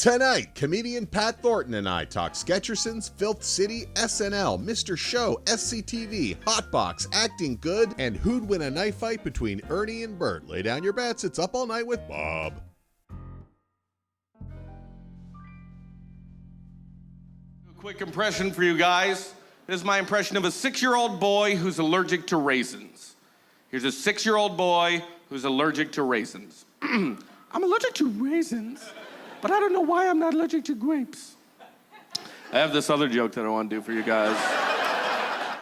Tonight, comedian Pat Thornton and I talk Sketchersons, Filth City, SNL, Mr. Show, SCTV, Hotbox, Acting Good, and who'd win a knife fight between Ernie and Bert. Lay down your bets. It's Up All Night with Bob. A quick impression for you guys. This is my impression of a 6-year-old boy who's allergic to raisins. Here's a 6-year-old boy who's allergic to raisins. I'm allergic to raisins, but I don't know why I'm not allergic to grapes. I have this other joke that I want to do for you guys.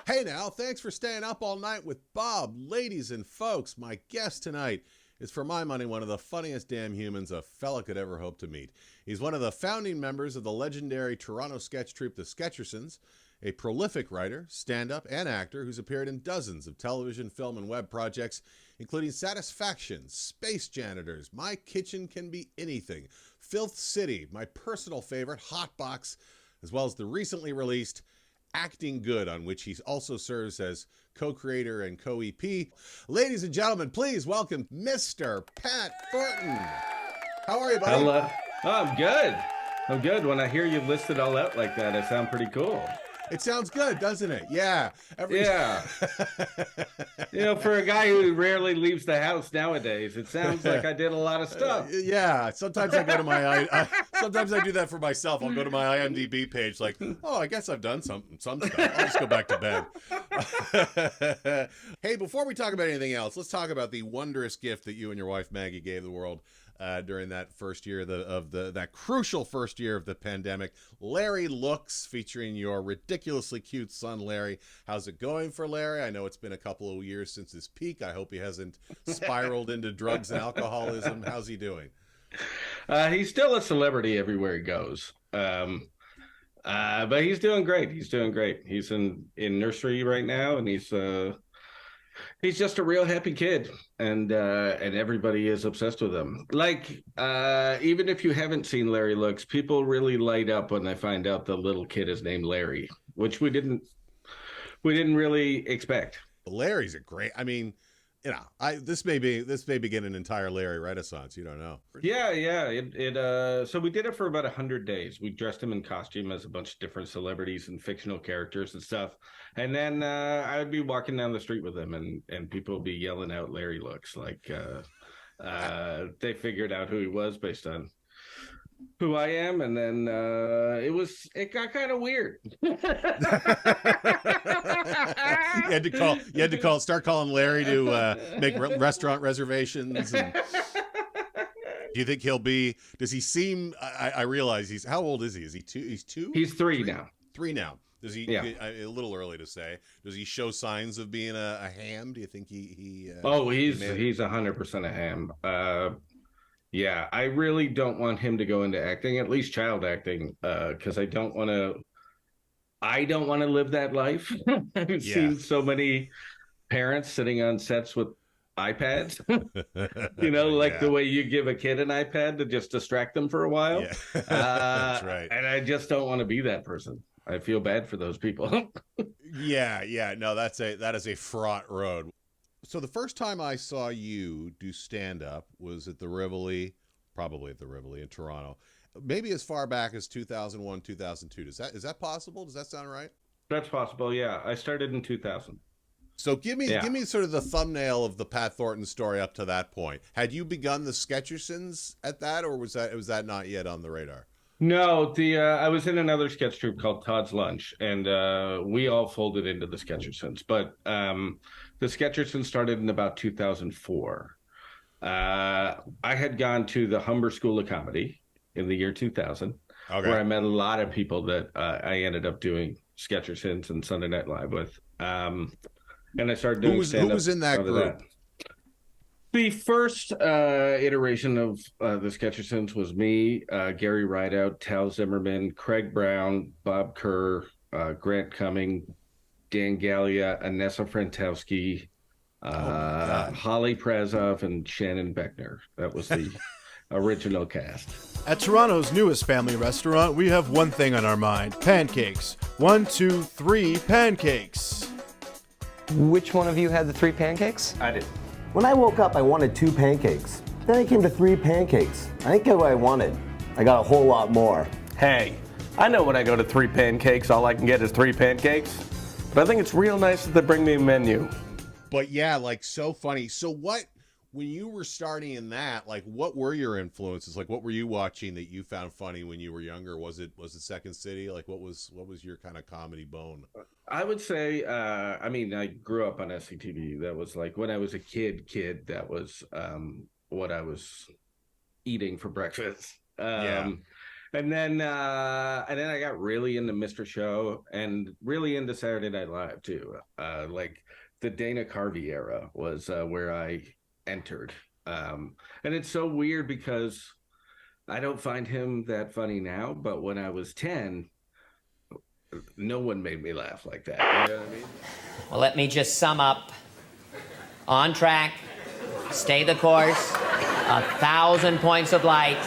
Hey now, thanks for staying up all night with Bob. Ladies and folks, my guest tonight is, for my money, one of the funniest damn humans a fella could ever hope to meet. He's one of the founding members of the legendary Toronto sketch troupe, the Sketchersons, a prolific writer, stand-up, and actor who's appeared in dozens of television, film, and web projects, including Satisfaction, Space Janitors, My Kitchen Can Be Anything, Filth City, my personal favorite, Hotbox, as well as the recently released Acting Good, on which he also serves as co-creator and co-EP. Ladies and gentlemen, please welcome Mr. Pat Thornton. How are you, buddy? Hello. Oh, I'm good. I'm good. When I hear you listed all out like that, I sound pretty cool. It sounds good, doesn't it? Yeah. Yeah. You know, for a guy who rarely leaves the house nowadays, it sounds like I did a lot of stuff. Yeah. Sometimes I go to my, sometimes I do that for myself. I'll go to my IMDb page like, oh, I guess I've done some stuff. I'll just go back to bed. Hey, before we talk about anything else, let's talk about the wondrous gift that you and your wife Maggie gave the world during that first year of that crucial first year of the pandemic. Larry Looks, featuring your ridiculously cute son Larry. How's it going for Larry? I know it's been a couple of years since his peak. I hope he hasn't spiraled into drugs and alcoholism. How's he doing? He's still a celebrity everywhere he goes. But he's doing great. He's doing great. He's in nursery right now, and he's just a real happy kid, and everybody is obsessed with him. Like, even if you haven't seen Larry Looks, people really light up when they find out the little kid is named Larry, which we didn't really expect. Larry's a great, I mean, you know, this may begin an entire Larry renaissance. You don't know. Yeah. So we did it for about 100 days. We dressed him in costume as a bunch of different celebrities and fictional characters and stuff. And then I would be walking down the street with him, and people would be yelling out Larry Looks. Like they figured out who he was based on who I am, and then it got kind of weird. You had to start calling Larry to make restaurant reservations. And do you think does he seem, I realize how old is he? Is he two? He's two? He's three now. 3 now. Does he, yeah. A little early to say, does he show signs of being a ham? Do you think he he's 100% a ham. Yeah, I really don't want him to go into acting, at least child acting, because I don't want to live that life. I've seen so many parents sitting on sets with iPads, the way you give a kid an iPad to just distract them for a while. Yeah. That's right. And I just don't want to be that person. I feel bad for those people. Yeah. No, that is a fraught road. So the first time I saw you do stand-up was at the Rivoli, probably at the Rivoli in Toronto, maybe as far back as 2001, 2002. Is that possible? Does that sound right? That's possible, yeah. I started in 2000. So give me sort of the thumbnail of the Pat Thornton story up to that point. Had you begun the Sketchersons at that, or was that not yet on the radar? No, I was in another sketch troupe called Todd's Lunch, and we all folded into the Sketchersons. But the Sketchersons started in about 2004. I had gone to the Humber School of Comedy in the year 2000, where I met a lot of people that I ended up doing Sketchersons and Sunday Night Live with. And I started doing stand-up. Who was in that group? The first iteration of the Sketchersons was me, Gary Rideout, Tal Zimmerman, Craig Brown, Bob Kerr, Grant Cumming, Dan Gallia, Anessa Frantowski, Holly Prazov, and Shannon Beckner. That was the original cast. At Toronto's newest family restaurant, we have one thing on our mind: pancakes. 1, 2, 3 pancakes. Which one of you had the 3 pancakes? I did. When I woke up, I wanted 2 pancakes. Then I came to 3 pancakes. I didn't get what I wanted. I got a whole lot more. Hey, I know when I go to 3 Pancakes, all I can get is 3 pancakes. But I think it's real nice that they bring me a menu. But yeah, like, so funny. So what, when you were starting in that, like, what were your influences? Like, what were you watching that you found funny when you were younger? Was it Second City? Like, what was your kind of comedy bone? I would say, I mean, I grew up on SCTV. That was like when I was a kid, that was what I was eating for breakfast. And then I got really into Mr. Show and really into Saturday Night Live too. Like the Dana Carvey era was where I entered. And it's so weird because I don't find him that funny now, but when I was 10, no one made me laugh like that. You know what I mean? Well, let me just sum up. On track, stay the course, 1,000 points of light.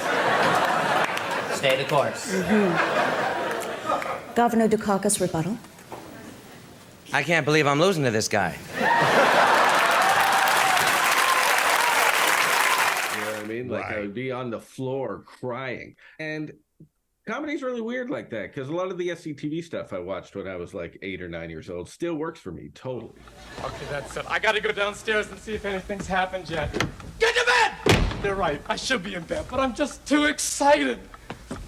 Stay the course. Governor Dukakis, rebuttal. I can't believe I'm losing to this guy. You know what I mean? Like I would be on the floor crying. And comedy's really weird like that because a lot of the SCTV stuff I watched when I was like 8 or 9 years old still works for me totally. Okay, that's it. I gotta go downstairs and see if anything's happened yet. Get to bed! They're right. I should be in bed, but I'm just too excited.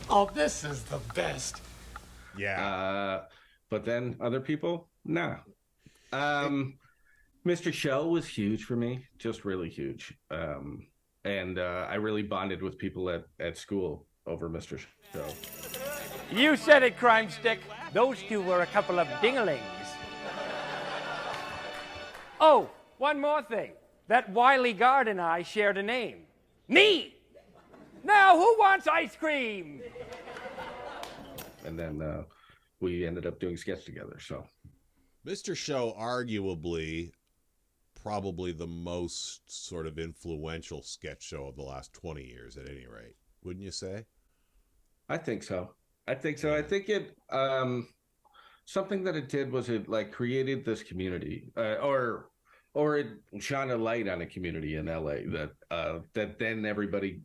Oh, this is the best. Yeah. But then other people, nah. Mr. Show was huge for me, just really huge. And I really bonded with people at school over Mr. Show. You said it, Crime Stick. Those two were a couple of dinglings. Oh, one more thing. That wily guard and I shared a name. Me! Now, who wants ice cream? And then we ended up doing sketch together, so. Mr. Show, arguably, probably the most sort of influential sketch show of the last 20 years, at any rate. Wouldn't you say? I think so. I think it, something that it did was it like created this community, or it shone a light on a community in LA that then everybody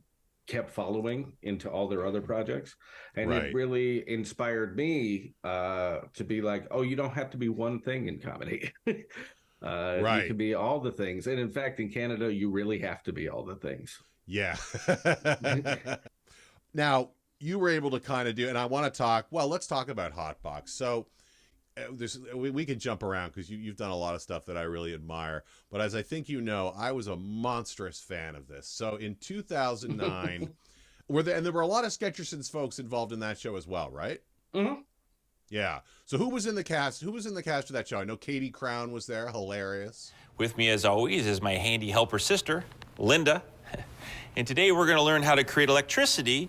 kept following into all their other projects. And it really inspired me to be like, oh, you don't have to be one thing in comedy. You can be all the things. And in fact, in Canada, you really have to be all the things. Yeah. Now, you were able to kind of do, and I want to talk, well, let's talk about Hotbox. So we can jump around because you've done a lot of stuff that I really admire. But as I think you know, I was a monstrous fan of this. So in 2009, there were a lot of Sketchersons folks involved in that show as well, right? Mm-hmm. Yeah. So who was in the cast? Who was in the cast of that show? I know Katie Crown was there. Hilarious. With me, as always, is my handy helper sister, Linda. And today we're going to learn how to create electricity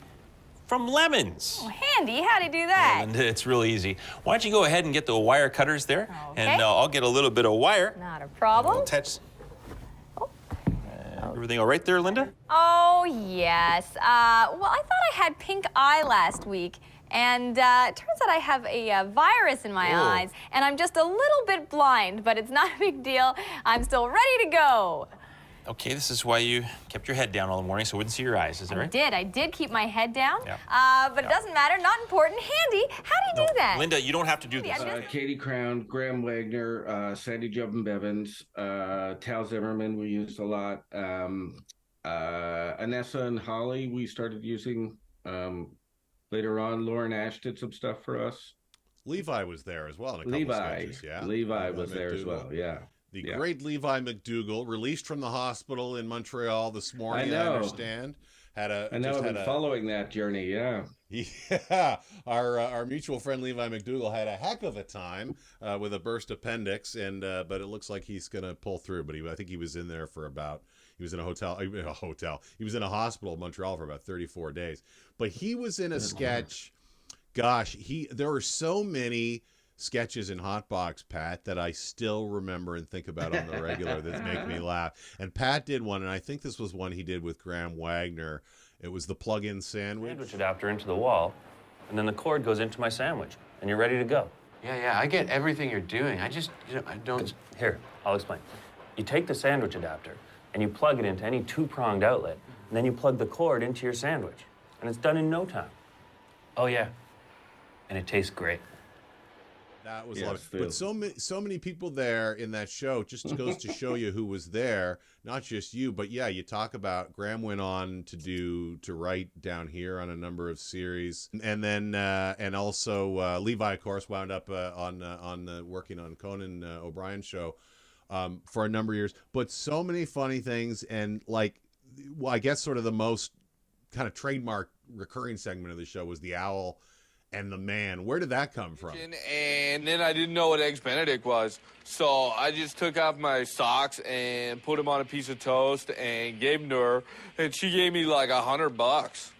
from lemons. Oh, handy. How do you do that? And it's really easy. Why don't you go ahead and get the wire cutters there, okay. and I'll get a little bit of wire. Not a problem. Everything all right there, Linda? Oh, yes. Well, I thought I had pink eye last week, and it turns out I have a virus in my eyes, and I'm just a little bit blind, but it's not a big deal. I'm still ready to go. Okay, this is why you kept your head down all the morning so I wouldn't see your eyes, is that right? I did keep my head down, Yeah. but it doesn't matter, not important. Handy, how do you do that? Linda, you don't have to do this. Katie Crown, Graham Wagner, Sandy Jobin Bevins, Tal Zimmerman we used a lot. Anessa and Holly we started using later on. Lauren Ash did some stuff for us. Levi was there as well in a couple sketches, yeah. Levi was there as well, yeah. The great Levi MacDougall, released from the hospital in Montreal this morning, I understand. I've been following that journey, yeah. Yeah, our mutual friend Levi MacDougall had a heck of a time with a burst appendix, and but it looks like he's going to pull through. But I think he was in there for he was in he was in a hospital in Montreal for about 34 days. But he was in a sketch, gosh, there were so many sketches in Hotbox, Pat, that I still remember and think about on the regular that make me laugh. And Pat did one, and I think this was one he did with Graham Wagner. It was the plug-in sandwich Adapter into the wall, and then the cord goes into my sandwich, and you're ready to go. Yeah, I get everything you're doing. I just, I don't... Here, I'll explain. You take the sandwich adapter, and you plug it into any two-pronged outlet, and then you plug the cord into your sandwich. and it's done in no time. Oh, yeah. And it tastes great. That was lovely. But so many people there in that show just goes to show you who was there, not just you, but yeah, you talk about Graham went on to write down here on a number of series, and then and also Levi, of course, wound up on working on Conan O'Brien's show for a number of years. But so many funny things, and like, well, I guess sort of the most kind of trademark recurring segment of the show was the owl and the man. Where did that come from? And then I didn't know what Eggs Benedict was, so I just took off my socks and put them on a piece of toast and gave them to her, and she gave me like $100.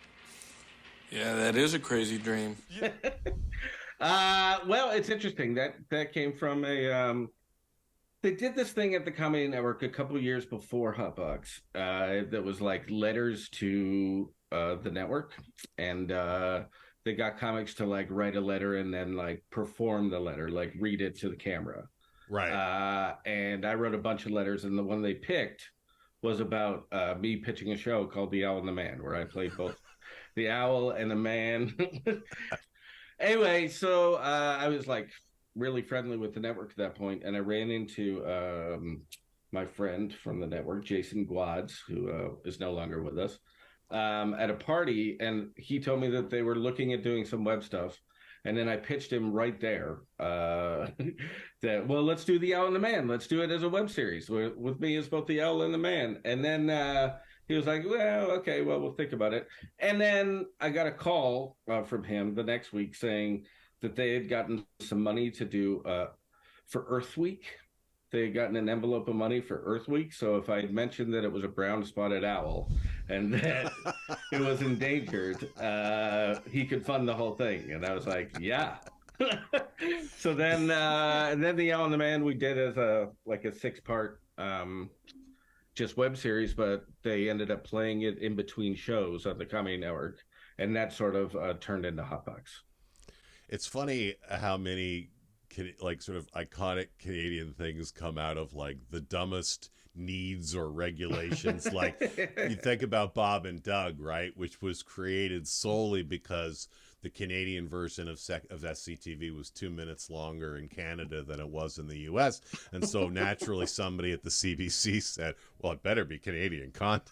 Yeah, that is a crazy dream. Well, it's interesting that came from a. They did this thing at the Comedy Network a couple years before Hotbox. That was like letters to the network, and they got comics to like write a letter and then like perform the letter, like read it to the camera. Right. And I wrote a bunch of letters, and the one they picked was about me pitching a show called The Owl and the Man, where I played both the owl and the man. Anyway, so I was like really friendly with the network at that point, and I ran into my friend from the network, Jason Guads, who is no longer with us, at a party, and he told me that they were looking at doing some web stuff, and then I pitched him right there that, well, let's do The Owl and the Man. Let's do it as a web series with me as both the owl and the man. And then he was like, well, okay, well, we'll think about it. And then I got a call from him the next week saying that they had gotten some money to do for Earth Week. They had gotten an envelope of money for Earth Week. So if I had mentioned that it was a brown spotted owl and that it was endangered, he could fund the whole thing. And I was like, yeah. So then The Owl and the Man we did as a 6-part just web series, but they ended up playing it in between shows on the Comedy Network, and that sort of turned into Hotbox. It's funny how many like sort of iconic Canadian things come out of like the dumbest needs or regulations. Like you think about Bob and Doug, right, which was created solely because the Canadian version of SCTV was 2 minutes longer in Canada than it was in the US, and so naturally somebody at the CBC said, well, it better be Canadian content.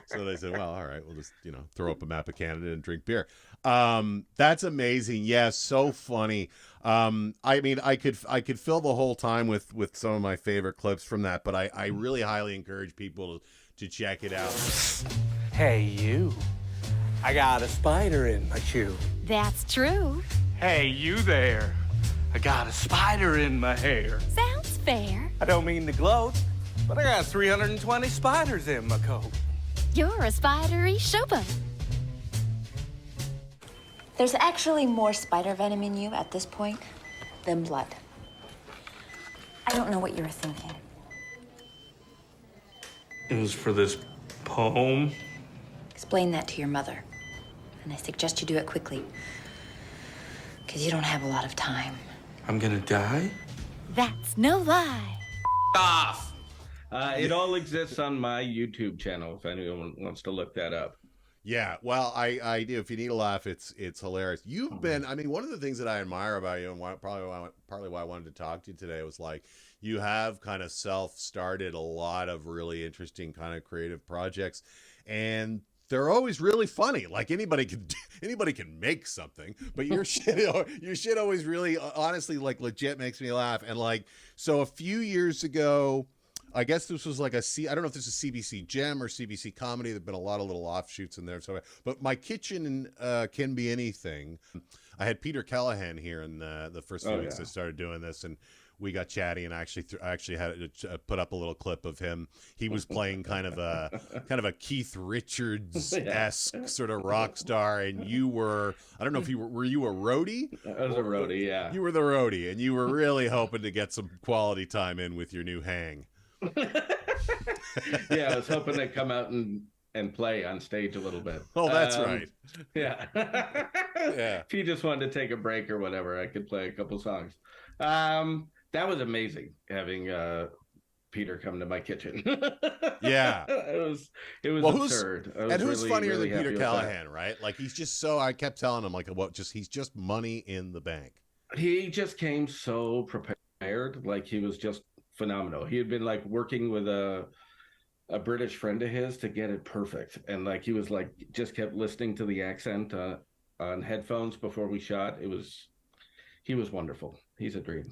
So they said, well, all right, we'll just throw up a map of Canada and drink beer. That's amazing. Yes, so funny. I mean, I could fill the whole time with some of my favorite clips from that, but I really highly encourage people to check it out. Hey, you. I got a spider in my shoe. That's true. Hey, you there. I got a spider in my hair. Sounds fair. I don't mean to gloat, but I got 320 spiders in my coat. You're a spidery showboat. There's actually more spider venom in you at this point than blood. I don't know what you were thinking. It was for this poem. Explain that to your mother. And I suggest you do it quickly, because you don't have a lot of time. I'm gonna die? That's no lie. Off! It all exists on my YouTube channel if anyone wants to look that up. Yeah, well, I do. If you need a laugh, it's hilarious. You've been, I mean, one of the things that I admire about you, and partly why I wanted to talk to you today, was like you have kind of self-started a lot of really interesting kind of creative projects, and they're always really funny. Like anybody can make something, but your shit always really, honestly, like legit makes me laugh. And like, so a few years ago, I guess this was like I don't know if this is CBC Gem or CBC Comedy. There've been a lot of little offshoots in there. So, but My Kitchen Can Be Anything. I had Peter Keleghan here in the first few weeks I started doing this, and we got chatty, and I actually had to put up a little clip of him. He was playing kind of a Keith Richards-esque sort of rock star, and you were, I don't know if you were you a roadie? I was a roadie, yeah. You were the roadie, and you were really hoping to get some quality time in with your new hang. Yeah, I was hoping to come out and play on stage a little bit. Oh, that's right. Yeah. Yeah. If you just wanted to take a break or whatever, I could play a couple songs. That was amazing, having Peter come to my kitchen. Yeah, it was absurd. And who's really, funnier really than Peter happy with that. Keleghan, right? Like he's just so. I kept telling him like, he's just money in the bank. He just came so prepared. Like he was just phenomenal. He had been like working with a British friend of his to get it perfect, and like he was like just kept listening to the accent on headphones before we shot. He was wonderful. He's a dream.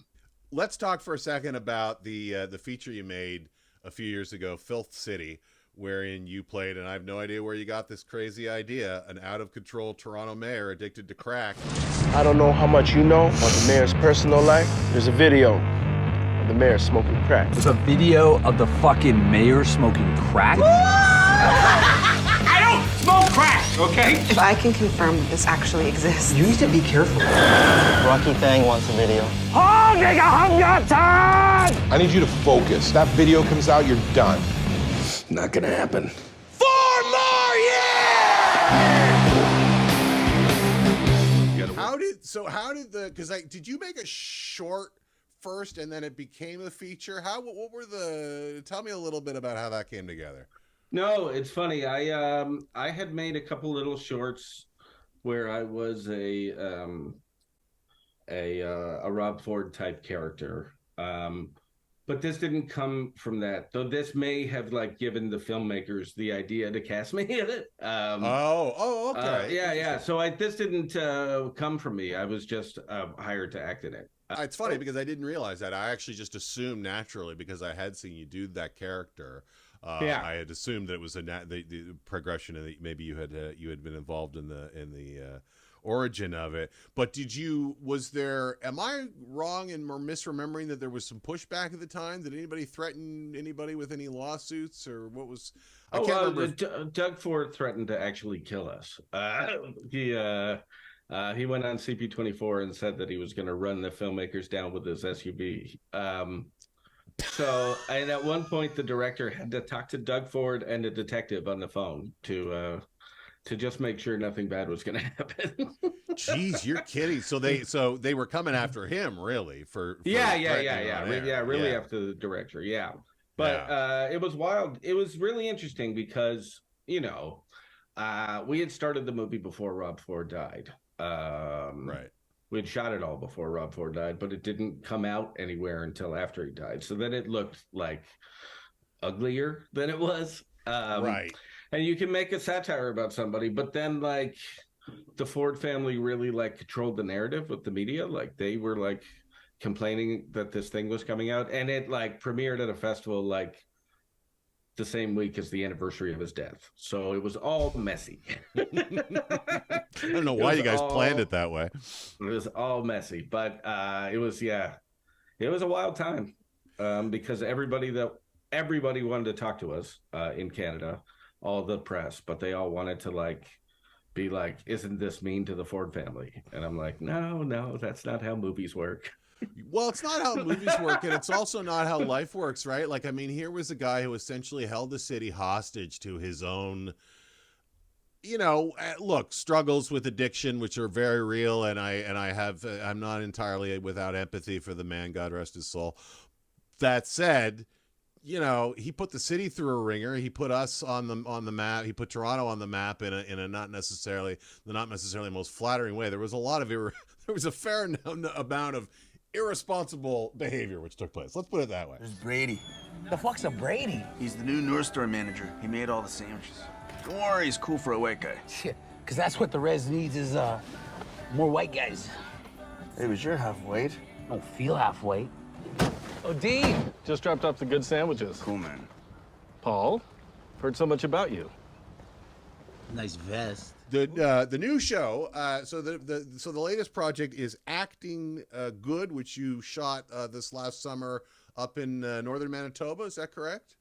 Let's talk for a second about the feature you made a few years ago, Filth City, wherein you played, and I have no idea where you got this crazy idea, an out-of-control Toronto mayor addicted to crack. I don't know how much you know about the mayor's personal life. There's a video of the mayor smoking crack. There's a video of the fucking mayor smoking crack? I don't smoke crack, okay? If I can confirm that this actually exists. You need to be careful. Rocky Fang wants a video. Oh, nigga, hung your time! I need you to focus. That video comes out, you're done. Not gonna happen. 4 more years! How did did you make a short first and then it became a feature? What were tell me a little bit about how that came together. No, it's funny. I had made a couple little shorts where I was a Rob Ford type character. But this didn't come from that. Though this may have like given the filmmakers the idea to cast me in it. Okay. Yeah. So this didn't come from me. I was just hired to act in it. It's funny because I didn't realize that. I actually just assumed naturally because I had seen you do that character. I had assumed that it was the progression, and maybe you had been involved in the origin of it. But am I wrong in misremembering that there was some pushback at the time? Did anybody threaten anybody with any lawsuits, or what was? I can't remember. Doug Ford threatened to actually kill us. He went on CP24 and said that he was going to run the filmmakers down with his SUV. And at one point, the director had to talk to Doug Ford and a detective on the phone to just make sure nothing bad was going to happen. Jeez, you're kidding. So they were coming after him, really? For really after the director, yeah. But it was wild. It was really interesting because we had started the movie before Rob Ford died. Right. We had shot it all before Rob Ford died, but it didn't come out anywhere until after he died. So then it looked like uglier than it was. Right. And you can make a satire about somebody, but then like the Ford family really like controlled the narrative with the media. Like they were like complaining that this thing was coming out, and it like premiered at a festival like the same week as the anniversary of his death. So it was all messy. I don't know why you guys planned it that way. It was all messy, but it was a wild time because everybody wanted to talk to us in Canada, all the press, but they all wanted to be like, isn't this mean to the Ford family? And I'm like, no, that's not how movies work. Well, it's not how movies work, and it's also not how life works, right? Like, I mean, here was a guy who essentially held the city hostage to his own, struggles with addiction, which are very real, and I'm not entirely without empathy for the man, God rest his soul. That said, he put the city through a ringer. He put us on the map. He put Toronto on the map in a not necessarily most flattering way. There was a fair amount of irresponsible behavior which took place. Let's put it that way. There's Brady. The fuck's a Brady? He's the new North Star manager. He made all the sandwiches. Don't worry, he's cool for a white guy. Shit, because that's what the res needs is more white guys. Hey, was your half weight? Don't feel half weight. Oh, Dean, just dropped off the good sandwiches. Cool, man. Paul, heard so much about you. Nice vest. The new show. So the latest project is Acting Good, which you shot this last summer up in northern Manitoba. Is that correct?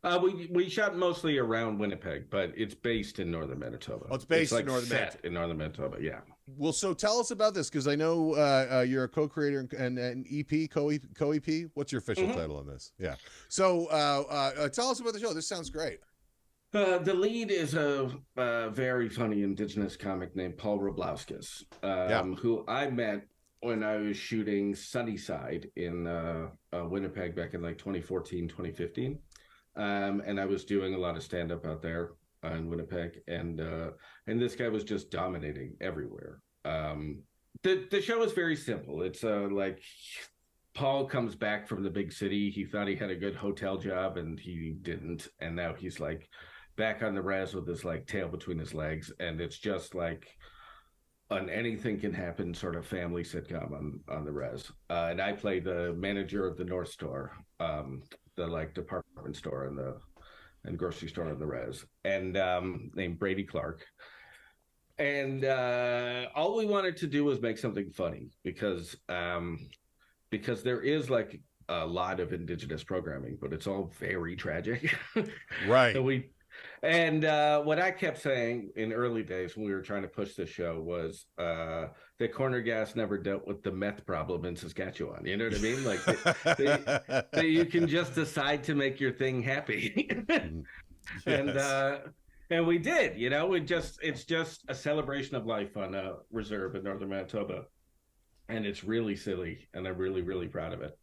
We shot mostly around Winnipeg, but it's based in northern Manitoba. Oh, it's based in northern Manitoba. In northern Manitoba, yeah. Well, so tell us about this, because I know you're a co-creator and EP, co-EP. What's your official title on this? Yeah. So tell us about the show. This sounds great. The lead is a very funny Indigenous comic named Paul Roblowskis, who I met when I was shooting Sunnyside in Winnipeg back in like 2014, 2015. And I was doing a lot of stand-up out there in Winnipeg, and this guy was just dominating everywhere. The show is very simple. It's like Paul comes back from the big city. He thought he had a good hotel job, and he didn't. And now he's like back on the res with his like tail between his legs, and it's just like an anything can happen sort of family sitcom on the res. And I play the manager of the North Store, the like department store and grocery store on the res, and named Brady Clark. And all we wanted to do was make something funny because there is like a lot of indigenous programming, but it's all very tragic. Right. So what I kept saying in early days when we were trying to push this show was that Corner Gas never dealt with the meth problem in Saskatchewan. You know what I mean? Like that you can just decide to make your thing happy. Yes. And we did, you know, it's just a celebration of life on a reserve in northern Manitoba. And it's really silly, and I'm really, really proud of it.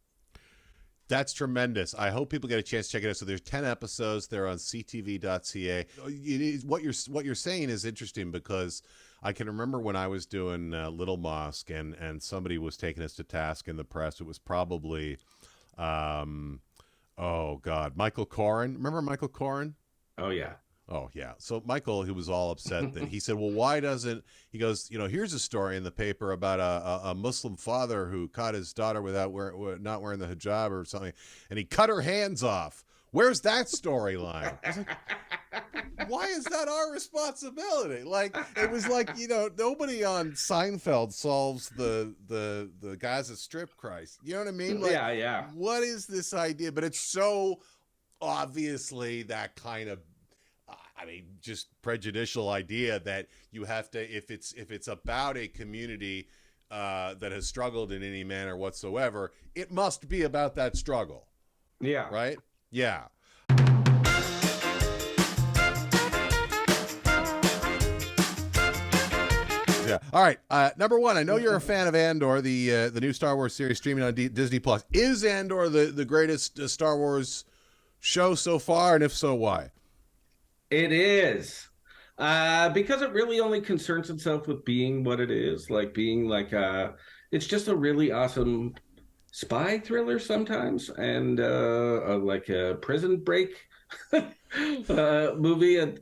That's tremendous. I hope people get a chance to check it out. So there's 10 episodes. They're on CTV.Ca. What you're saying is interesting, because I can remember when I was doing Little Mosque and somebody was taking us to task in the press. It was probably, Michael Corrin. Remember Michael Corrin? Oh, yeah. Oh, yeah. So Michael, he was all upset that he said, well, why doesn't he goes, you know, here's a story in the paper about a Muslim father who caught his daughter without not wearing the hijab or something, and he cut her hands off. Where's that storyline? I was like, why is that our responsibility? Like, it was like, you know, nobody on Seinfeld solves the Gaza Strip crisis. You know what I mean? Like, yeah. What is this idea? But it's so obviously that kind of, just prejudicial idea that you have to, if it's about a community that has struggled in any manner whatsoever, it must be about that struggle. Yeah. Right? Yeah. Yeah. All right. Number one, I know you're a fan of Andor, the new Star Wars series streaming on Disney Plus. Is Andor the greatest Star Wars show so far, and if so, why? It is, because it really only concerns itself with being what it is, like being like it's just a really awesome spy thriller sometimes, and like a prison break movie, and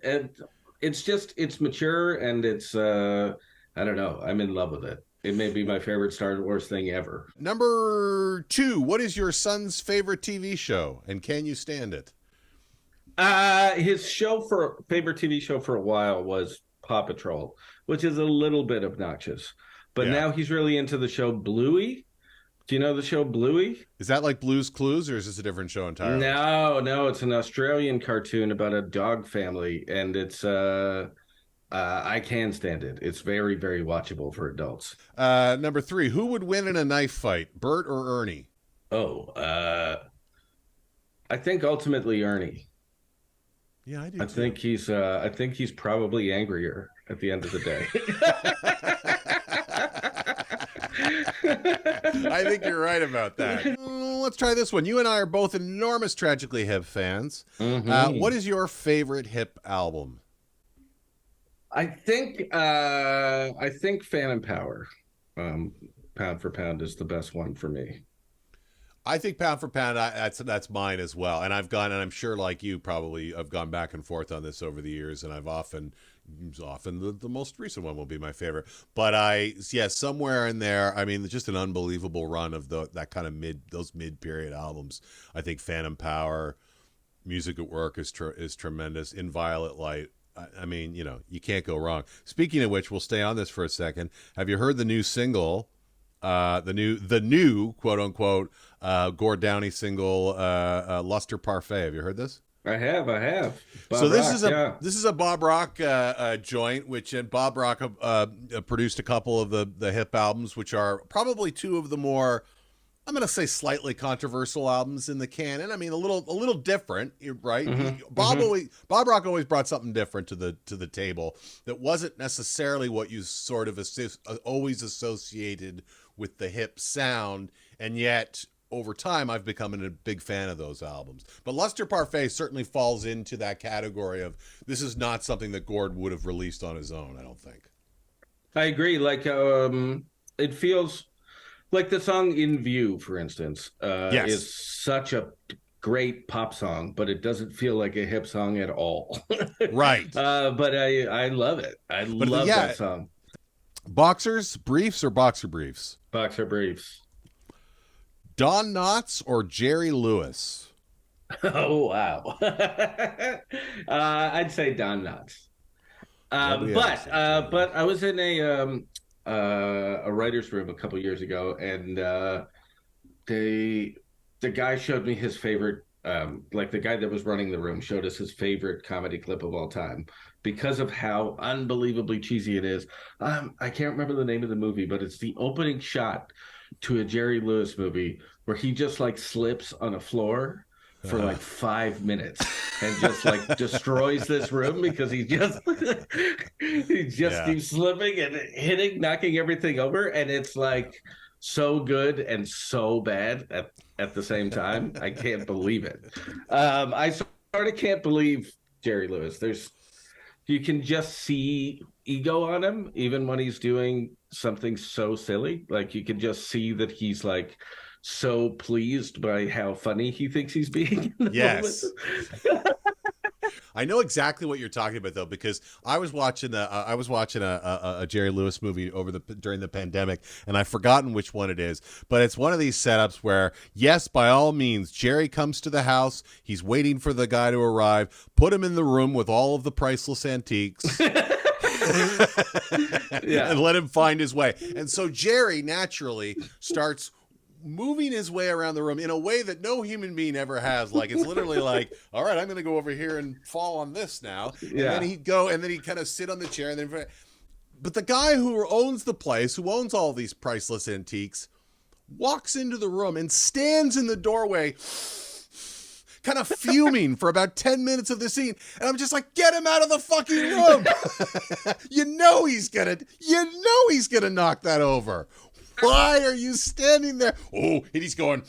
it's mature, and it's I don't know, I'm in love with it. It may be my favorite Star Wars thing ever. Number two, what is your son's favorite TV show, and can you stand it? His favorite TV show for a while was Paw Patrol, which is a little bit obnoxious. But now he's really into the show Bluey. Do you know the show Bluey? Is that like Blue's Clues, or is this a different show entirely? No, it's an Australian cartoon about a dog family, and it's I can stand it. It's very, very watchable for adults. Number three, who would win in a knife fight, Bert or Ernie? I think ultimately Ernie. Yeah, I do. I think he's probably angrier at the end of the day. I think you're right about that. Let's try this one. You and I are both enormous Tragically Hip fans. Mm-hmm. What is your favorite Hip album? I think Phantom Power, Pound for Pound, is the best one for me. I think Pound for Pound, that's mine as well. And I'm sure like you probably, I've gone back and forth on this over the years, and I've often the most recent one will be my favorite. But somewhere in there, I mean, just an unbelievable run of that kind of mid-period albums. I think Phantom Power, Music at Work is tremendous. In Violet Light, I mean, you know, you can't go wrong. Speaking of which, we'll stay on this for a second. Have you heard the new single? The new quote unquote Gord Downie single, Luster Parfait. Have you heard this? I have. Bob so this Rock, this is a Bob Rock joint, and Bob Rock produced a couple of the hip albums, which are probably two of the more, I'm going to say, slightly controversial albums in the canon. I mean, a little different, right? Mm-hmm. Bob Rock always brought something different to the table that wasn't necessarily what you sort of always associated with the hip sound, and yet over time I've become a big fan of those albums. But Luster Parfait certainly falls into that category of this is not something that Gord would have released on his own, I don't think. I agree. Like, it feels like the song In View, for instance, Yes. is such a great pop song, but it doesn't feel like a hip song at all. Right. But I love it. I love that song. Boxers Briefs or Boxer Briefs? Boxer Briefs. Don Knotts or Jerry Lewis? Oh, wow. I'd say Don Knotts. But I was in a writer's room a couple years ago, and the guy showed me his favorite, like the guy that was running the room showed us his favorite comedy clip of all time because of how unbelievably cheesy it is. I can't remember the name of the movie, but it's the opening shot to a Jerry Lewis movie where he just like slips on a floor for like 5 minutes and just like destroys this room because he just keeps slipping and hitting, knocking everything over, and it's like so good and so bad at the same time. I can't believe it. I sort of can't believe Jerry Lewis. You can just see ego on him, even when he's doing something so silly. Like you can just see that he's like so pleased by how funny he thinks he's being. Yes. I know exactly what you're talking about though, because I was watching a Jerry Lewis movie during the pandemic, and I've forgotten which one it is, but it's one of these setups where, yes, by all means, Jerry comes to the house, he's waiting for the guy to arrive, put him in the room with all of the priceless antiques. And let him find his way. And so Jerry naturally starts moving his way around the room in a way that no human being ever has. Like it's literally like, all right, I'm going to go over here and fall on this now. And then he'd go, and then he'd kind of sit on the chair. And then, but the guy who owns the place, who owns all these priceless antiques, walks into the room and stands in the doorway, kind of fuming for about 10 minutes of the scene. And I'm just like, get him out of the fucking room. You know he's gonna knock that over. Why are you standing there? Oh, and he's going,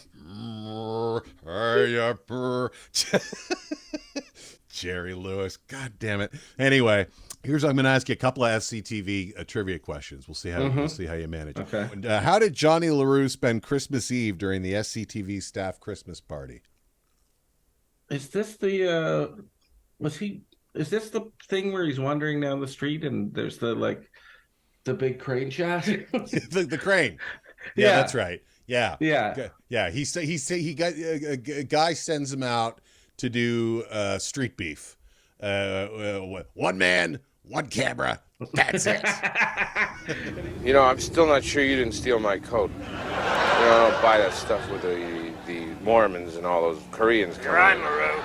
Jerry Lewis. God damn it. Anyway, I'm going to ask you a couple of SCTV trivia questions. We'll see how you manage. Okay. How did Johnny LaRue spend Christmas Eve during the SCTV staff Christmas party? Is this the is this the thing where he's wandering down the street and there's the big crane shot? the crane. Yeah, that's right. Yeah. He got a guy sends him out to do street beef. One man, one camera. That's it. You know, I'm still not sure you didn't steal my coat. You know, I don't buy that stuff with the Mormons and all those Koreans. You're right, LaRue.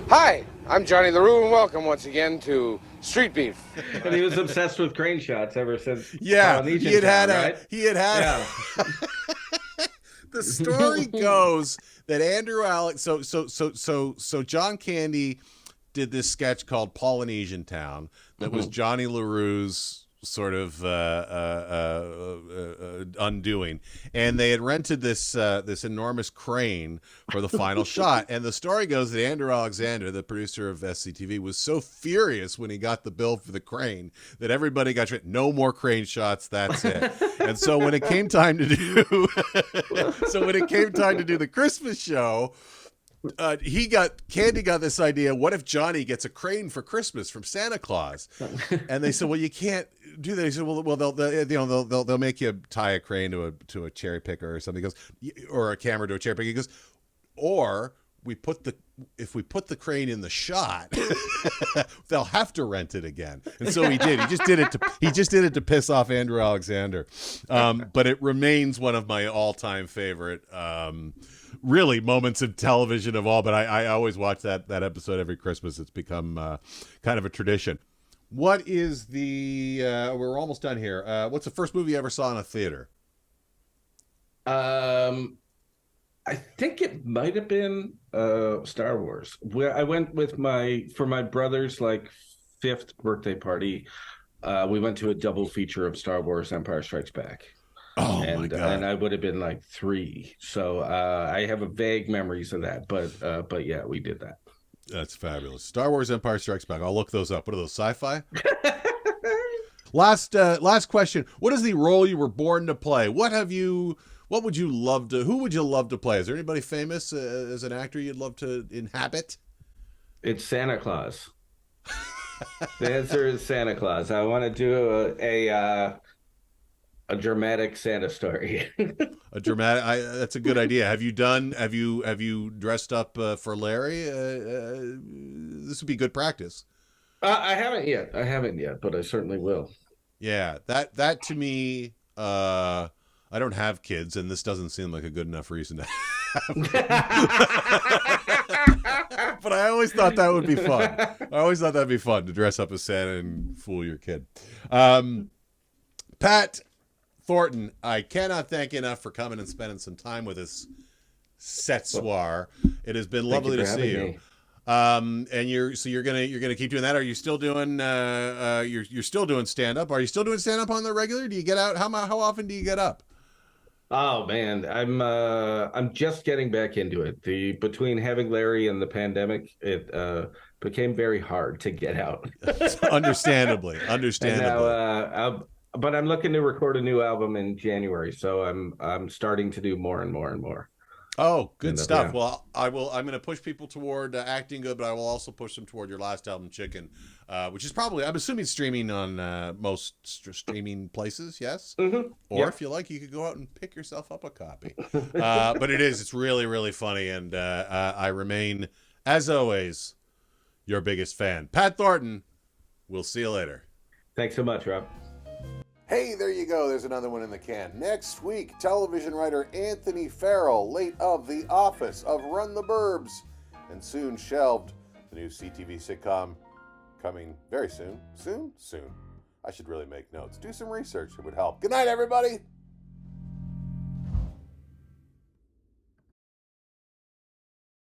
Hi, I'm Johnny LaRue, and welcome once again to Street Beef. And he was obsessed with crane shots ever since. He had had. The story goes that Andrew Alex. So John Candy did this sketch called Polynesian Town that was Johnny LaRue's sort of undoing, and they had rented this enormous crane for the final shot. And the story goes that Andrew Alexander, the producer of SCTV, was so furious when he got the bill for the crane that everybody got no more crane shots. That's it. And so when it came time to do the Christmas show, Candy got this idea. What if Johnny gets a crane for Christmas from Santa Claus? And they said, well, you can't do that. He said, well, they'll make you tie a crane to a cherry picker or something. He goes, or a camera to a cherry picker. He goes, or if we put the crane in the shot, they'll have to rent it again. And so he did. He just did it to piss off Andrew Alexander. But it remains one of my all-time favorite really moments of television of all. But I always watch that episode every Christmas. It's become kind of a tradition. What is we're almost done here. What's the first movie you ever saw in a theater? I think it might have been Star Wars. Where I went with for my brother's 5th birthday party. We went to a double feature of Star Wars Empire Strikes Back. Oh my God. And I would have been like 3. So I have a vague memories of that, but yeah, we did that. That's fabulous. Star Wars Empire Strikes Back. I'll look those up. What are those, sci-fi? Last question. What is the role you were born to play? Who would you love to play? Is there anybody famous as an actor you'd love to inhabit? It's Santa Claus. The answer is Santa Claus. I want to do a dramatic Santa story. That's a good idea. Have you dressed up for Larry? This would be good practice. I haven't yet, but I certainly will. Yeah, that to me, I don't have kids, and this doesn't seem like a good enough reason to have. But I always thought that would be fun. I always thought that'd be fun to dress up as Santa and fool your kid. Pat Thornton, I cannot thank you enough for coming and spending some time with us. It has been lovely to see you. And you're gonna keep doing that. Are you still doing you're still doing stand up? Are you still doing stand up on the regular? Do you get out? How often do you get up? Oh man, I'm just getting back into it. Between having Larry and the pandemic, it became very hard to get out. Understandably. And now, but I'm looking to record a new album in January, so I'm starting to do more and more and more. Oh, good stuff. Yeah. Well, I'm going to push people toward acting good, but I will also push them toward your last album, Chicken, which is probably, I'm assuming, streaming on most streaming places, yes? Mm-hmm. Or if you like, you could go out and pick yourself up a copy. But it's really, really funny, and I remain, as always, your biggest fan. Pat Thornton, we'll see you later. Thanks so much, Rob. Hey, there you go. There's another one in the can. Next week, television writer Anthony Farrell, late of The Office, of Run the Burbs, and soon shelved, the new CTV sitcom coming very soon. Soon? I should really make notes. Do some research. It would help. Good night, everybody.